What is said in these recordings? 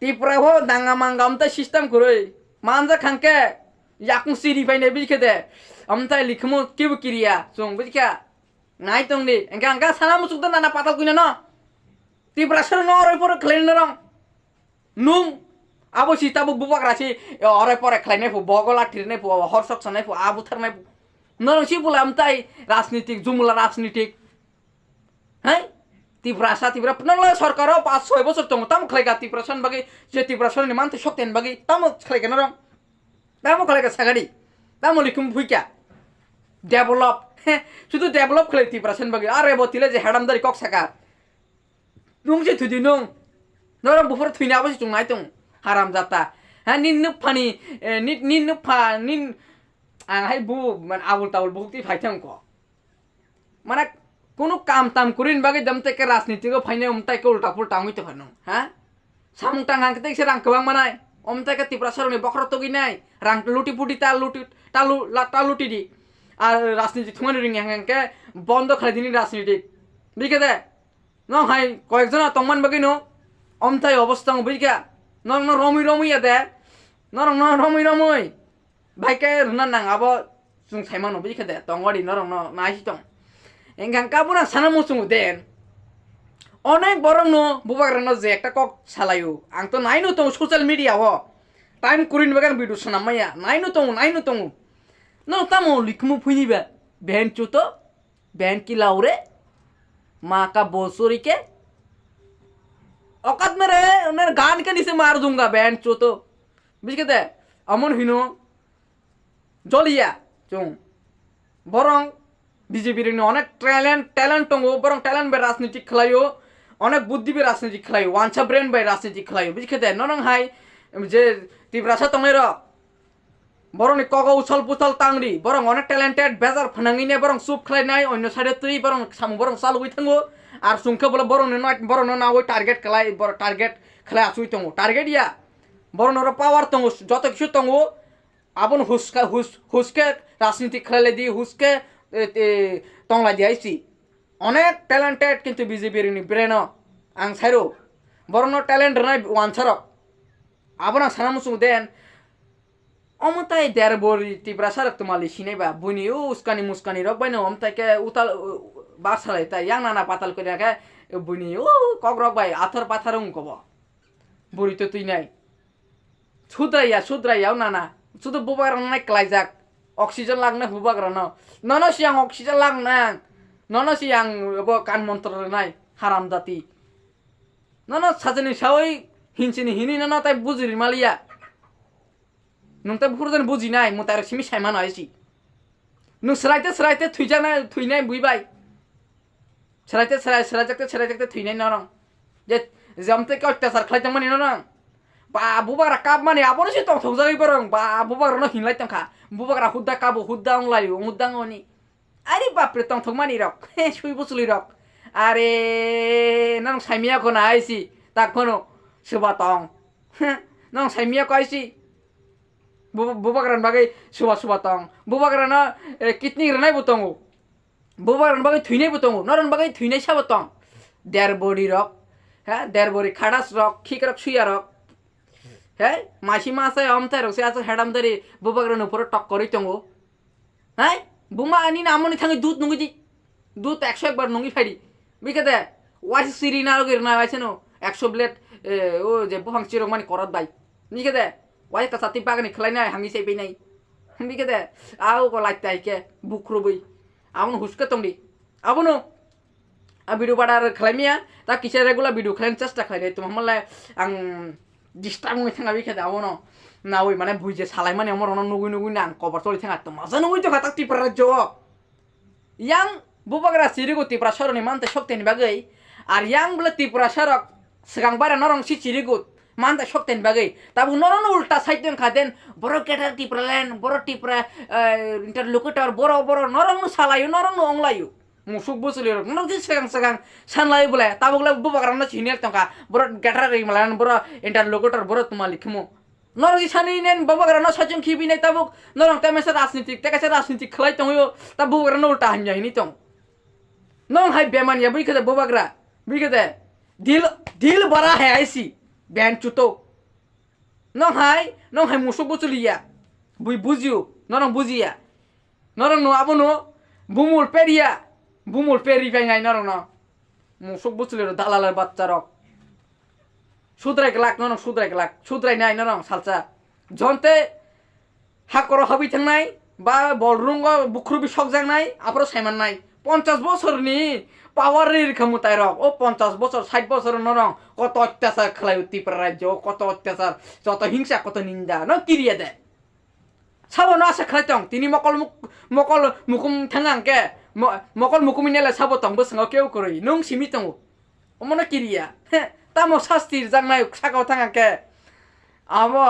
ত্রিপুরা হো দাঙ্গা manga আমতাই system করে Manza খাঙ্কে yakung siri fai ne bi kede amtai likhmo kibu kiriya song bujka nai tong ni engka sana musuk dan nana patal kuina no ti prasar no ore por klen rong nung abo sita bu bubak rasi ore por klen fu bogola tirne fu horsok sanai fu abu thar nai no si bula amtai রাজনীতিক জুমলা রাজনীতিক হ্যাঁ ত্রিপুরা ত্রিপুরা নলা সরকারও 5-6 বছর তং তাম খাইগা ত্রিপুরাসন বাকি যে ত্রিপুরাসন ni mante shokten bagi tamu খাইগা না রং tamu খাইগা সাগাড়ি tamu লিকুম ফুইকা ডেভেলপ শুধু ডেভেলপ খাই ত্রিপুরাসন বাকি আরে বতিলে যে হেডামদারি কক সাকা নুং যে থুদি নুং নরম বুফর থুইনা বসি তুং নাই তুং হারাম জাতা হ্যাঁ নিন ফানি নিন ফা নিন আং হাই বু মানে আবুল তাবুল বুকতি ফাইথাম ক মানে কোনো কাম তাম করিন বাকি দম থেকে রাজনীতিকে ফাইনে উমতাইকে উল্টা পুল্টা হইতে ফানো হ্যাঁ সামুং টাং হাংকে সে রাং কবাং মানাই অমতাইকে ত্রিপুরা সরনি বখর তো গিনাই রাং লুটি পুটি টালুটি দি আর রাজনীতি থুমানি রিং হাংকে বন্ধ খাই দিনি রাজনীতি বিকে দে ন হাই কয়েকজন তংমান বাকি নো অমতাই অবস্থা বিকা নং রমি রমিয়া দে নরং রমি রমই ভাইকে রুনা নাং আবো जों साइमान बिखे दे तंगवाडी नरं नाइसि दं एंगां काबुना साना मुसुंगु देन अनेक बरं नो बुबाग्रानो जे एकटा कक सालायो आं तो नाइनो दं सोशल मीडिया हो टाइम कुरिन बगान भिडियो सनामाया नाइनो दं न तामो लिखमु फुइनिबा बेन चुतो बेन की लाउरे मां का बोसुरी के औकात में रहे उन्हें गान के नीचे मार दूंगा बेन चुतो बिखे दे अमन हिनो जलिया जों बरं बीजेपी रे अनेक टैलेंट दङ बरं टैलेंट बे राजनीति खलायो अनेक बुद्धि बे राजनीति खलायो वानसा ब्रेन बे राजनीति खलायो बिखे दे नरं हाय जे तिब्रासा तंगै र बरं नि कग उछल पुछल तांगरि बरं अनेक टैलेंटेड बेजार फनांगिने बरं सुप खलायनाय अन्य साइडे तुइ बरं सामु बरं साल हुइ थांगो आर सुंखे बोले बरं न नावै टारगेट खलाय बरं टारगेट खलाय आसुइ दङ टारगेट या बरं न पावर दङ जत किछु दङ आबन हुसके राजनीति खेले दी हुसके तंगला दियाइसी अनेक टैलेंटेड किंतु बीजेपी रि ब्रेन आं साइरो बरन टैलेंट रनाय वानसार आबना सानामुसु देन अमताय देरबोरी तिब्रा सारक तुमाली सिनेबा बुनि उसकानी मुस्कानी रक बायनो अमताय के उताल बासालाय ता यां नाना पाताल करिया के बुनि कगरक बाय आथर पाथारं कब बुरि तो तुइनाय सुद्राया नाना শুধু বুবাগ্রান নাই ক্লাইজাক অক্সিজেন লাগনা বুবাগ্রান নন সিয়াং অক্সিজেন লাগনা নন সিয়াং কান মন্ত্র নাই হারাম জাতি নন সাজনি সাওই হিনসিনি হিনি নন তাই বুজিরি মালিয়া নংতা বুরজন বুজি নাই মুতার সিমি সাইমান আইছি নু সরাইতে থুইনাই বুইবাই সরাইতে থুইনাই নরং যে জামতে কে অত্যাচার খাইতাম মানি নরং ba bubagra kap mani abon si tong thong jai barang ba bubagra no hinlai tangkha bubagra hudda kabu hudda onglai umudang oni ari bapre tong thong mani rok sui busuli rok are nang saimia ko na aisi takhono suba tong nang saimia ko aisi bubagra bagai suba tong bubagra na kitni renai butongo bubagra bagai thuinai butongo naran bagai thuinai sa butong der body rok ha der body khadas rok khikrak suya rok হ্যাঁ মাসি মাসে অমতাই রসে আছে হেডামদারি বুবাগ্রান উপরে টক্করই তঙ্গো হ্যাঁ বুমা আনি না আমনি থাঙ্গি দুধ নঙ্গি দুধ 101 বার নঙ্গি ফাইরি বিকে দে ওয়াইস সিরি না রগের না আইছে নো 100 ব্লেড ও যে বুফাং চিরক মানি করত বাই বিকে দে ওয়াই তা সাতি বাগানি খলাই নাই হাঙ্গি সাইবি নাই বিকে দে আও কো লাইতাই কে বুখরবই আমন হুসকে তংদি আবনো आ भिडियो बाडार खलामिया ता किसे रेगुलार भिडियो खलाइन चेष्टा खलाइ तो हमला आं डिस्टार्ब মই থাঙ্গা বিখে দাও ন না ওই মানে বুঝে সালাই মানে আমার অন নুগুই না কভার চলি থাঙ্গা তো মাজা নুগুই তো খাতা টিপার রাজ্য ইয়াং বুবাগ্রা সিরিগো টিপরা সরনি মানতে শক্তিনি বাগৈ আর ইয়াং বলে টিপরা সরক সিগাং বারা নরং সি সিরিগো মানতে শক্তিনি বাগৈ তাবু নরন উল্টা সাইডেন খাদেন বড় কেটার টিপরালেন বড় টিপরা ইন্টারলোকেটর বড় নরং সালায়ু নরং অংলায়ু musuk busuli rok nang segang sanlai bule tabugla bubagra na chinel tangka boro getra ri malan boro interlocutor boro tumali khimo norogi sani nen bubagra na sajung khibi nei tabuk norong temesa rajnitik tekase rajnitik khlai tongyo ta bubagra na ulta hanjai ni tong nong hai beman ya bui khade bubagra bui khade dil bara hai aisi ban chuto nong hai musuk buculia buziu norong buzia norong no abono bumul peri pengai norong no musuk buculir dalalar baচ্চা rok sudrai gelak norong sudrai nai norong salsa jonte hakoro habi thangnai ba bolrungo bukrubi sokjang nai apro saiman nai 50 বছরনি পাওয়ারের ক্ষমতায় rock ও 50 বছর 60 বছর নরং কত অত্যাচার খেলায় ত্রিপুরা রাজ্য কত অত্যাচার যত হিংসা কত নিন্দা ন কিরিয়ে দেয় সাবো না আসা খাইতং তিনি মকল মুকুম থাঙ্গাংকে মকল মুকুমি নেলে সাবো তং বসঙ্গ কেউ করি নং সিমি তং অমন কিরিয়া তামো শাস্তির জাংনাই সাকাও থাঙ্গাংকে আবো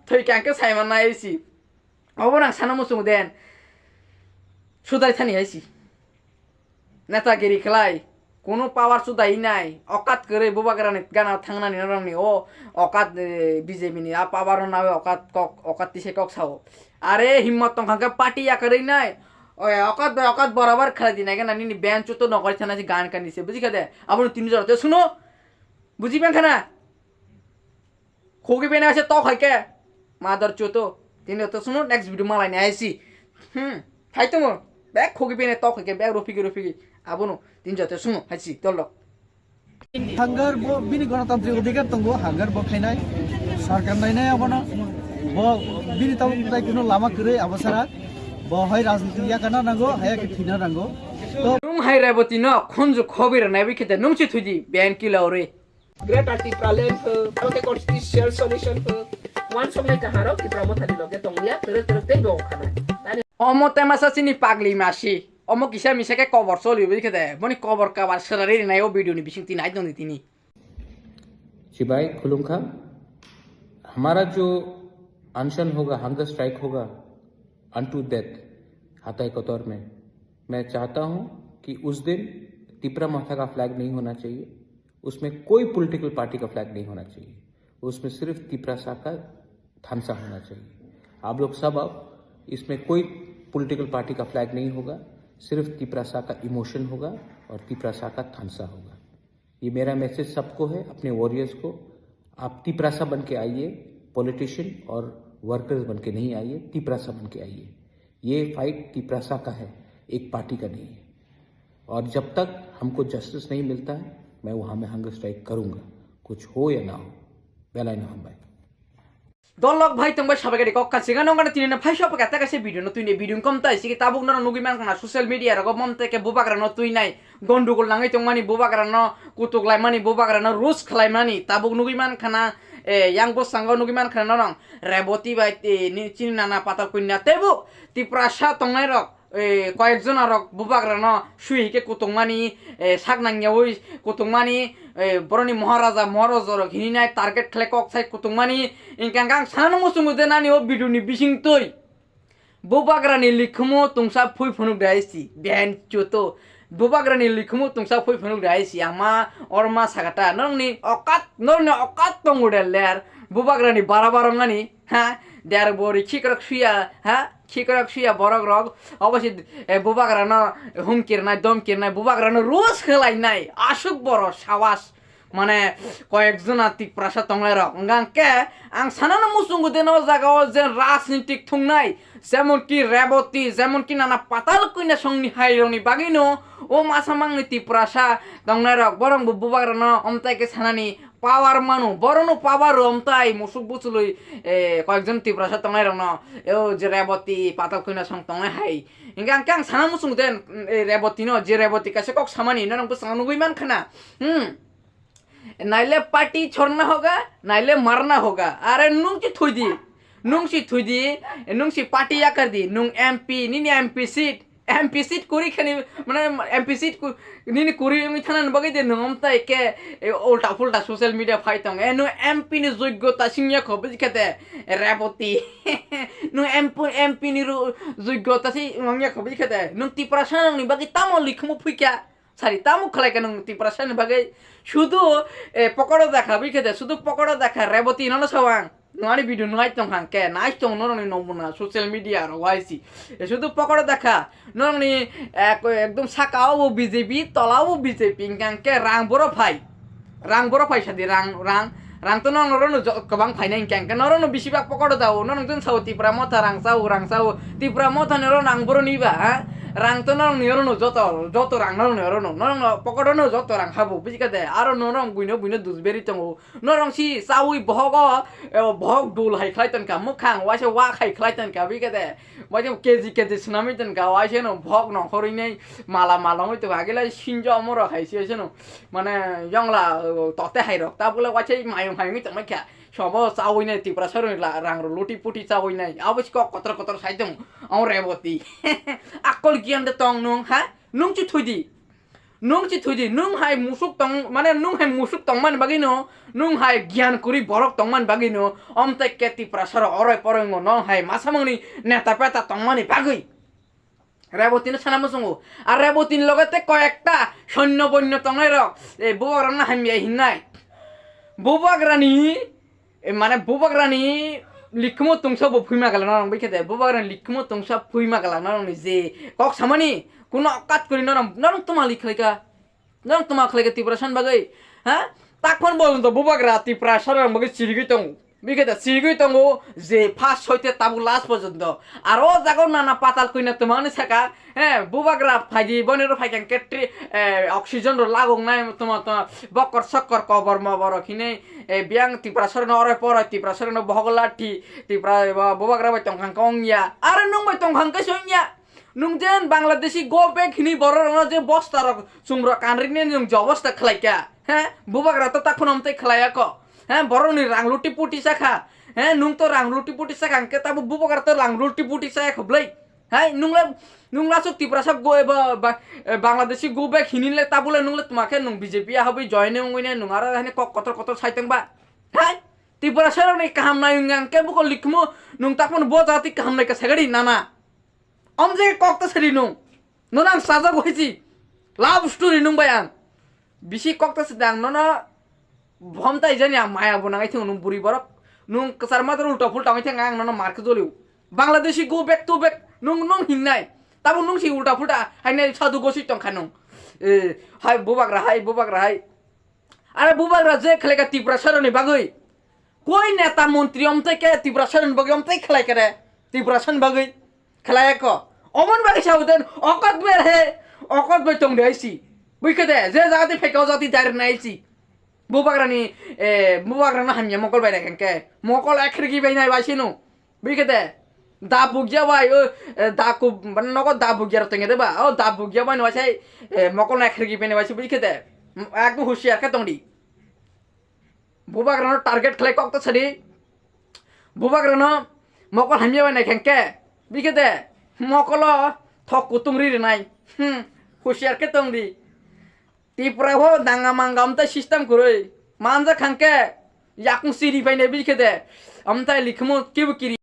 থইকাংকে সাইমান না আইছি অবনাং সানা মুসুং দেন সুদাই থানি আইছি নেতাগিরি খেলাই কোনো পাওয়ার সুদাই নাই অকাত করে বুবাগরানি গানা থাংনানি নরংনি ও অকাত বিজেপি নি আ পাওয়ার নাও অকাত তিসে কক সাও আরে হিম্মত তংখাকে পার্টি আকারে নাই ওই অকাত বরাবর খেলা দি নাই কেন নি বেঞ্চ তো নকরি থানা যে গান কানিছে বুঝি খাদে আপনি তিন জড়তে শুনো বুঝিবেন খানা খোগে বেনে আছে তো খাইকে মাদার চোতো তিনি তো শুনো নেক্সট ভিডিও মালাই নি আইছি খাইতো মো ব্যাগ খোগে বেনে তো খাইকে bag Rafiqui abono tin jate sumo haisi tollo hangar bo bini গণতান্ত্রিক অধিকার তঙ্গো hangar bo khainai সরকার নাইনাই abono bo bini taw tai kuno lama kre abasara bo hai রাজনীতি ইয়াকানা নাঙ্গো হায়া কে থিনা নাঙ্গো তো nung hai raboti no khonju khobir na bi khete nungchi thuji ban kilore great articulate okay constitutional solution one somle kaharo ki promothani loge tonglia tere te do khana omote masasini pagli mashi omo kisa misake cover soli bi khete boni cover kabar sarari nai o video ni bising tin ai dong tini शिवाय खुलुमखा हमारा जो अनशन होगा hunger strike होगा unto death हाथाई कतौर में मैं चाहता हूं कि उस दिन तिपरा माथा का फ्लैग नहीं होना चाहिए उसमें कोई पॉलिटिकल पार्टी का फ्लैग नहीं होना चाहिए उसमें सिर्फ तिपरा सा का थानसा होना चाहिए आप लोग सब अब इसमें कोई पॉलिटिकल पार्टी का फ्लैग नहीं होगा सिर्फ तिपरासा का इमोशन होगा और तिपरासा का थानसा होगा ये मेरा मैसेज सबको है अपने वॉरियर्स को आप तिपरासा बन के आइए पॉलिटिशियन और वर्कर्स बन के नहीं आइए तिपरासा बन के आइए ये फाइट तिपरासा का है एक पार्टी का नहीं है और जब तक हमको जस्टिस नहीं मिलता है मैं वहाँ में हंगर स्ट्राइक करूँगा कुछ हो या ना हो बेलाई ना हम भाई dolok bhai tongba sabage de kokka singa nongana tinina phai shop ka taka se video no tuine video kom tai sigi tabuk no nugi man kana social media ro mom teke bubagra no tui nai gondugol nangai tongmani bubagra no kutuk lai mani bubagra no rus khlai mani tabuk nugi man kana yang bos sango nugi man kana nong reboti bai ni chin nana pata kunya tebu tiprasa tongnai rok কয়েকজন আর বুবাগ্রানো শুইকে কুতুংমানি সাগনাঙ্গিয়া ওই কুতুংমানি বরনি মহারাজা ঘিনি নাই target খেলে cock সাই কুতুংমানি ইনকাং সানো মুসুমুদে নানি ও বিডুনি বিসিং তৈ বুবাগ্রানি লিখমু তুংসা ফুই ফনুক দাইছি Ben চুতো বুবাগ্রানি লিখমু তুংসা ফুই ফনুক দাইছি আমা অরমা সাগাটা নংনি অকাত তঙ্গুডে লের বুবাগ্রানি বারাবারঙ্গানি হ্যাঁ দেয়ার বরি খিকরক শুয়া হ্যাঁ খিকরক শুয়া বরক রক অবশ্যই বুবাগ্রানো হুমকির নাই দমকির নাই বুবাগ্রানো রোজ খেলাই নাই আসুক বড় সাবাস মানে কয়েকজন আতিক প্রাসা তংলাই রক গাংকে আং সানানো মুসুঙ্গু দেনো জাগাও যে রাজনীতিক থুংনাই যেমন কি রেবতী যেমন কি নানা পাতাল কইনা সংনি হাইরনি বাগিনো ও মাসামাংনি তিপ্রাসা তংলাই রক বরং বুবাগ্রানো অমতাইকে সানানি পাওয়ার মানু বড়নো পাওয়ার অমতাই মুসুক বুচুলই কয়েকজন তিপ্রাসা তংলাই রক ন এও যে রেবতী পাতাল কইনা সং তংলাই হাই ইংগাং কাং সানা মুসুঙ্গু দেন রেবতী ন যে রেবতী কাছে কক সামানি নরং বুসাং নুগুইমান খানা नाइले पार्टी छोड़ना होगा नाइले मरना होगा अरे नुंगची थुई दी नुंगची पार्टी या कर दी नुंग एमपी नीनी एमपी सीट कुरी खनी माने एमपी सीट नीनी कुरी मी थाना बगे दे नमता के उल्टा फुल्टा सोशल मीडिया फाइतंग नु एमपी नि योग्यता सिंया खबज खेते रेबती नु एमपी नि योग्यता सि नंया खबज खेते नु तिप्रासा नि बगे तामो लिखमु फुइका সারি তামু খেলাই কেন তিপ্রাসান ভাগে শুধু পকড়া দেখা বিখেতে শুধু পকড়া দেখা রেবতী নন সবাং নানি ভিডিও নয় তো হাঙ্কে নাইস তো নরনি নমুনা সোশ্যাল মিডিয়া আর ওয়াইসি শুধু পকড়া দেখা নরনি একদম সাকাও বিজেপি তলাও বিজেপি কাঙ্কে রাং বড় ফাই সাদি রাং rang to nong ro no kabang phai nai kang no ro no bisi bak pokor dao no nong tun sau tipra motha rang sau tipra motha ne ro nang boro ni ba rang to nong ni ro no joto rang no ro no pokor no joto rang habu bisi ka de aro no rong buino dusberi tongo no rong si saui bhog dul hai khlai tan ka mukhang wa se wa khai khlai tan ka bi ka de wa je keji snami tan ka wa se no bhog no khori nei mala ngoi to agela sinjo amoro khai se no mane yongla tote hai ro ta bula wa se mai ngi tan ma kya sobo saui nei tipra saro rang ro luti puti saui nei abis ko kotor sai tong au reboti akol gian de tong nung ha nung chi thudi nung hai musuk tong mane nung hai musuk tong man bagino nung hai gian kuri borok tong man bagino omte keti prasara oroi porongo no hai masamangni neta peta tong mani bagui রেবতীন সানামসঙ্গু আর রেবতীন লগতে কয়েকটা সৈন্য বন্য তংয়ের বুবাগ্রানা হামিয়া হিন্নাই বুবাগ্রানি মানে বুবাগ্রানি লিখমো তুংসা ফুইমা গেল নরং বেখেতে বুবাগ্রানি লিখমো তুংসা ফুইমা গেল নরং যে cock সামানি কোনো অকাত করি নরং তোমা লিখলাইকা নরং তোমা খলাইকা ত্রিপুরাসান বাগৈ হ্যাঁ তাকফোন পর্যন্ত বুবাগ্রা ত্রিপুরাসান বাগৈ চিরিগৈ তং বিকেতে চিরিগৈ তং যে ফার্স্ট হইতে তাবু লাস্ট পর্যন্ত আর ও জাগো নানা পাতাল কইনা তোমানে থাকা হ্যাঁ বুবাগ্রা ফাইজি বনেরো ফাইকান কেট্রি অক্সিজেন র লাগং নাই তোমা বকর সকর কবর মবর খিনে বিয়াং ত্রিপুরাসান অরে পর ত্রিপুরাসান বহগলাঠি ত্রিপুরা বুবাগ্রা বাই তংখাং কংয়া আর নং বাই তংখাং কে সইয়া nung jen Bangladeshi go back hini boror na je bosta ro sumro kanrin ne nung jobosta khlaika he bubagra to takun amte khlaya ko he boror ni rangluti puti sakha he nung to rangluti puti sakha ke tabu bubagra to rangluti puti sakha khoblai he nungla suk tiprasab go Bangladeshi go back hini le tabule nungla tumake nung BJP a hobi join ngoi ne nung ara hane kotor saiteng ba he tiprasab ni kaham na ngang ke bu ko likmo nung takun bo jati kaham na ka sagadi nana omje kokta seri nung nonang saja goisi love story nung bayang bisi kokta sedang nona bhomtai jani maya bonangai thing nung buri borok nung kesar matar ulta fulta ngai thing ang nona mark joliu Bangladeshi go back to back nung hinnai tabu nung si ulta fulta hainai sadu gosi tong khanung hai bubagra hai are bubagra je khalega Tiprasaroni bagoi koi neta mantri omte ke Tiprasaron bagoi omte khalai kare Tiprasan bagoi খেলায় ক অমন বাকি সাউদেন অকত বের হে অকত বে তং দেইছি বুইকে দে যে জাতি ফেকাও জাতি দাইর নাইছি বুবাগ্রানা হামিয়া মকল by রাখেনকে Makar একরিকি by নাই বাসিনো বুইকে দে দা বুগিয়া বাই ও দা কু নগদ দা বুগিয়া তং দেবা ও দা বুগিয়া বাই নবাই মকল একরিকি বাই নাইছি বুইকে দে একদম হুশিয়ার কে তংডি বুবাগ্রানা টার্গেট খেলাই কক তো ছড়ি বুবাগ্রানা মকল হামিয়া বাই নাইখেনকে বিকেতে মকল থক কুতুং রি নাই হুশিয়ার কে তং দি ত্রিপুরা হো দাঙ্গা মাঙ্গা আমতা সিস্টেম করে মানজা খানকে ইয়াকুং সিরি পাইনে বিকেতে আমতা লিখমু কিবু কিরি